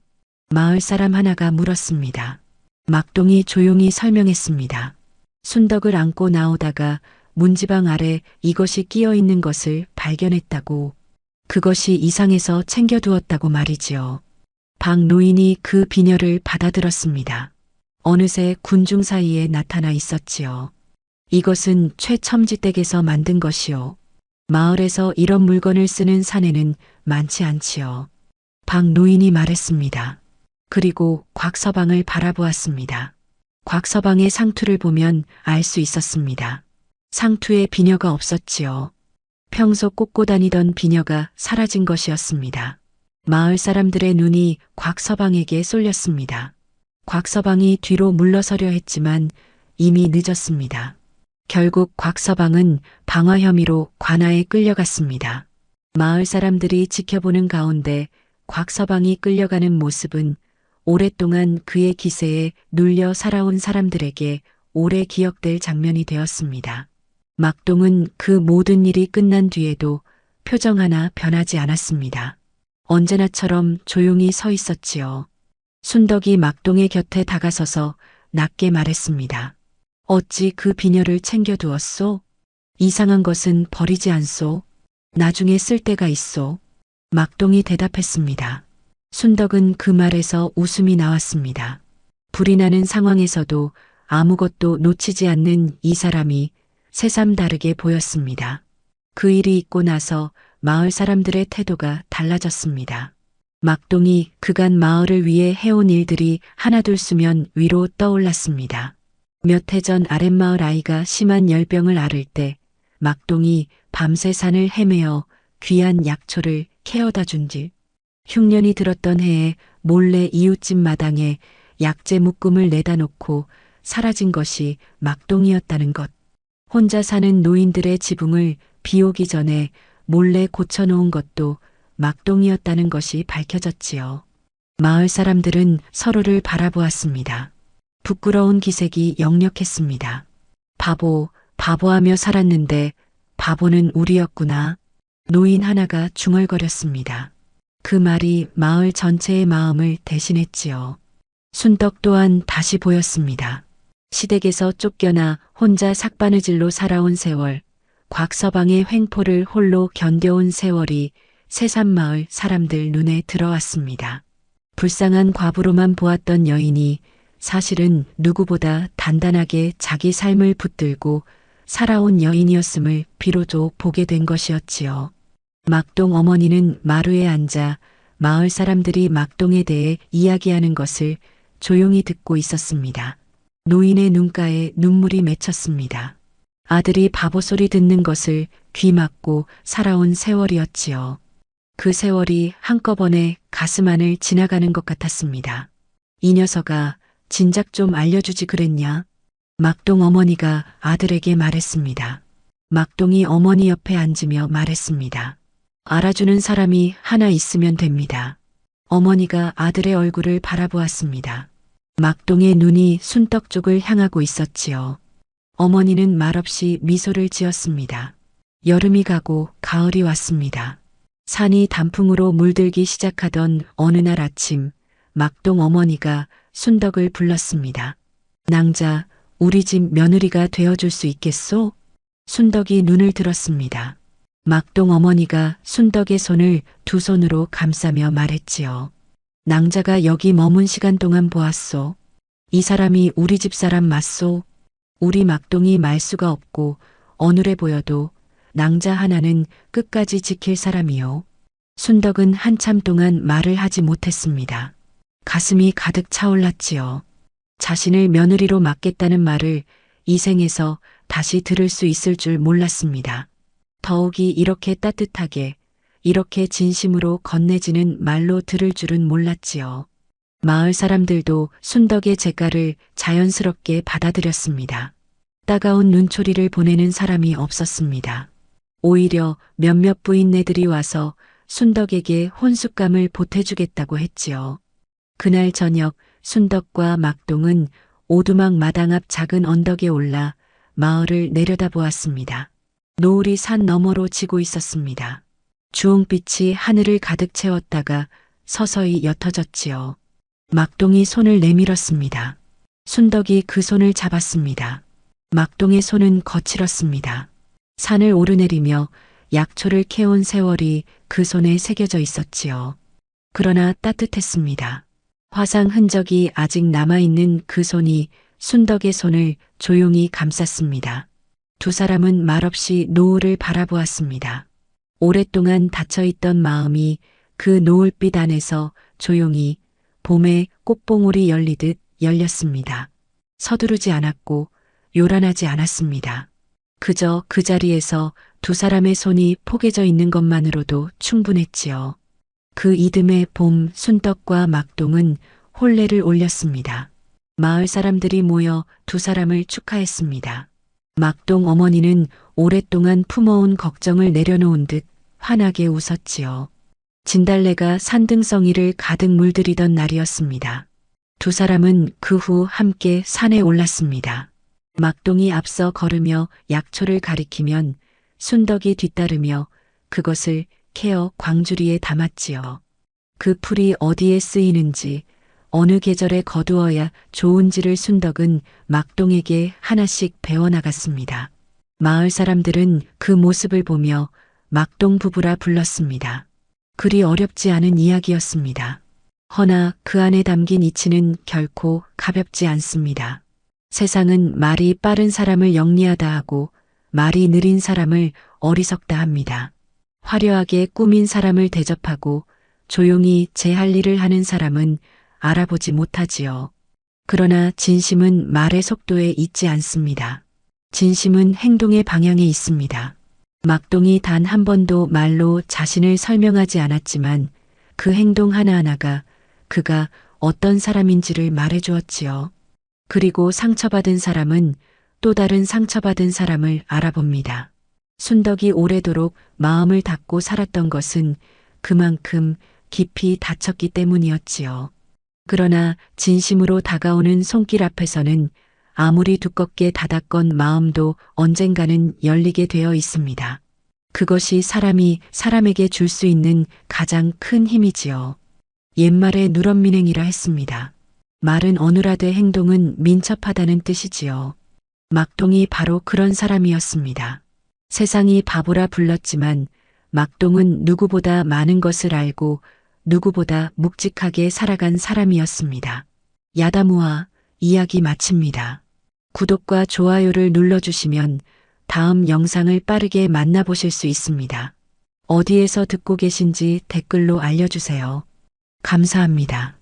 마을 사람 하나가 물었습니다. 막동이 조용히 설명했습니다. 순덕을 안고 나오다가 문지방 아래 이것이 끼어 있는 것을 발견했다고. 그것이 이상해서 챙겨두었다고 말이지요. 박 노인이 그 비녀를 받아들었습니다. 어느새 군중 사이에 나타나 있었지요. 이것은 최첨지댁에서 만든 것이요. 마을에서 이런 물건을 쓰는 사내는 많지 않지요. 박 노인이 말했습니다. 그리고 곽서방을 바라보았습니다. 곽서방의 상투를 보면 알 수 있었습니다. 상투에 비녀가 없었지요. 평소 꽂고 다니던 비녀가 사라진 것이었습니다. 마을 사람들의 눈이 곽서방에게 쏠렸습니다. 곽서방이 뒤로 물러서려 했지만 이미 늦었습니다. 결국 곽서방은 방화 혐의로 관아에 끌려갔습니다. 마을 사람들이 지켜보는 가운데 곽서방이 끌려가는 모습은 오랫동안 그의 기세에 눌려 살아온 사람들에게 오래 기억될 장면이 되었습니다. 막동은 그 모든 일이 끝난 뒤에도 표정 하나 변하지 않았습니다. 언제나처럼 조용히 서 있었지요. 순덕이 막동의 곁에 다가서서 낮게 말했습니다. 어찌 그 비녀를 챙겨두었소? 이상한 것은 버리지 않소? 나중에 쓸 때가 있소? 막동이 대답했습니다. 순덕은 그 말에서 웃음이 나왔습니다. 불이 나는 상황에서도 아무것도 놓치지 않는 이 사람이 새삼 다르게 보였습니다. 그 일이 있고 나서 마을 사람들의 태도가 달라졌습니다. 막동이 그간 마을을 위해 해온 일들이 하나둘 수면 위로 떠올랐습니다. 몇 해 전 아랫마을 아이가 심한 열병을 앓을 때 막동이 밤새 산을 헤매어 귀한 약초를 캐어다 준 일. 흉년이 들었던 해에 몰래 이웃집 마당에 약재 묶음을 내다 놓고 사라진 것이 막동이었다는 것. 혼자 사는 노인들의 지붕을 비 오기 전에 몰래 고쳐놓은 것도 막동이었다는 것이 밝혀졌지요. 마을 사람들은 서로를 바라보았습니다. 부끄러운 기색이 역력했습니다. 바보, 바보하며 살았는데 바보는 우리였구나. 노인 하나가 중얼거렸습니다. 그 말이 마을 전체의 마음을 대신했지요. 순덕 또한 다시 보였습니다. 시댁에서 쫓겨나 혼자 삭바느질로 살아온 세월, 곽서방의 횡포를 홀로 견뎌온 세월이 새산마을 사람들 눈에 들어왔습니다. 불쌍한 과부로만 보았던 여인이 사실은 누구보다 단단하게 자기 삶을 붙들고 살아온 여인이었음을 비로소 보게 된 것이었지요. 막동 어머니는 마루에 앉아 마을 사람들이 막동에 대해 이야기하는 것을 조용히 듣고 있었습니다. 노인의 눈가에 눈물이 맺혔습니다. 아들이 바보 소리 듣는 것을 귀 막고 살아온 세월이었지요. 그 세월이 한꺼번에 가슴 안을 지나가는 것 같았습니다. 이 녀석아, 진작 좀 알려주지 그랬냐? 막동 어머니가 아들에게 말했습니다. 막동이 어머니 옆에 앉으며 말했습니다. 알아주는 사람이 하나 있으면 됩니다. 어머니가 아들의 얼굴을 바라보았습니다. 막동의 눈이 순덕 쪽을 향하고 있었지요. 어머니는 말없이 미소를 지었습니다. 여름이 가고 가을이 왔습니다. 산이 단풍으로 물들기 시작하던 어느 날 아침, 막동 어머니가 순덕을 불렀습니다. 낭자, 우리 집 며느리가 되어줄 수 있겠소? 순덕이 눈을 들었습니다. 막동 어머니가 순덕의 손을 두 손으로 감싸며 말했지요. 낭자가 여기 머문 시간 동안 보았소. 이 사람이 우리 집 사람 맞소. 우리 막동이 말수가 없고 어눌해 보여도 낭자 하나는 끝까지 지킬 사람이요. 순덕은 한참 동안 말을 하지 못했습니다. 가슴이 가득 차올랐지요. 자신을 며느리로 맡겠다는 말을 이 생에서 다시 들을 수 있을 줄 몰랐습니다. 더욱이 이렇게 따뜻하게, 이렇게 진심으로 건네지는 말로 들을 줄은 몰랐지요. 마을 사람들도 순덕의 재가를 자연스럽게 받아들였습니다. 따가운 눈초리를 보내는 사람이 없었습니다. 오히려 몇몇 부인네들이 와서 순덕에게 혼숙감을 보태주겠다고 했지요. 그날 저녁 순덕과 막동은 오두막 마당 앞 작은 언덕에 올라 마을을 내려다보았습니다. 노을이 산 너머로 지고 있었습니다. 주홍빛이 하늘을 가득 채웠다가 서서히 옅어졌지요. 막동이 손을 내밀었습니다. 순덕이 그 손을 잡았습니다. 막동의 손은 거칠었습니다. 산을 오르내리며 약초를 캐온 세월이 그 손에 새겨져 있었지요. 그러나 따뜻했습니다. 화상 흔적이 아직 남아있는 그 손이 순덕의 손을 조용히 감쌌습니다. 두 사람은 말없이 노을을 바라보았습니다. 오랫동안 닫혀있던 마음이 그 노을빛 안에서 조용히 봄에 꽃봉오리 열리듯 열렸습니다. 서두르지 않았고 요란하지 않았습니다. 그저 그 자리에서 두 사람의 손이 포개져 있는 것만으로도 충분했지요. 그 이듬해 봄 순덕과 막동은 혼례를 올렸습니다. 마을 사람들이 모여 두 사람을 축하했습니다. 막동 어머니는 오랫동안 품어온 걱정을 내려놓은 듯 환하게 웃었지요. 진달래가 산등성이를 가득 물들이던 날이었습니다. 두 사람은 그 후 함께 산에 올랐습니다. 막동이 앞서 걸으며 약초를 가리키면 순덕이 뒤따르며 그것을 캐어 광주리에 담았지요. 그 풀이 어디에 쓰이는지 어느 계절에 거두어야 좋은지를 순덕은 막동에게 하나씩 배워나갔습니다. 마을 사람들은 그 모습을 보며 막동 부부라 불렀습니다. 그리 어렵지 않은 이야기였습니다. 허나 그 안에 담긴 이치는 결코 가볍지 않습니다. 세상은 말이 빠른 사람을 영리하다 하고 말이 느린 사람을 어리석다 합니다. 화려하게 꾸민 사람을 대접하고 조용히 제 할 일을 하는 사람은 알아보지 못하지요. 그러나 진심은 말의 속도에 있지 않습니다. 진심은 행동의 방향에 있습니다. 막동이 단 한 번도 말로 자신을 설명하지 않았지만 그 행동 하나하나가 그가 어떤 사람인지를 말해주었지요. 그리고 상처받은 사람은 또 다른 상처받은 사람을 알아봅니다. 순덕이 오래도록 마음을 닫고 살았던 것은 그만큼 깊이 다쳤기 때문이었지요. 그러나 진심으로 다가오는 손길 앞에서는 아무리 두껍게 닫았건 마음도 언젠가는 열리게 되어 있습니다. 그것이 사람이 사람에게 줄 수 있는 가장 큰 힘이지요. 옛말에 누런민행이라 했습니다. 말은 어눌하되 행동은 민첩하다는 뜻이지요. 막동이 바로 그런 사람이었습니다. 세상이 바보라 불렀지만 막동은 누구보다 많은 것을 알고 누구보다 묵직하게 살아간 사람이었습니다. 야다무아 이야기 마칩니다. 구독과 좋아요를 눌러주시면 다음 영상을 빠르게 만나보실 수 있습니다. 어디에서 듣고 계신지 댓글로 알려주세요. 감사합니다.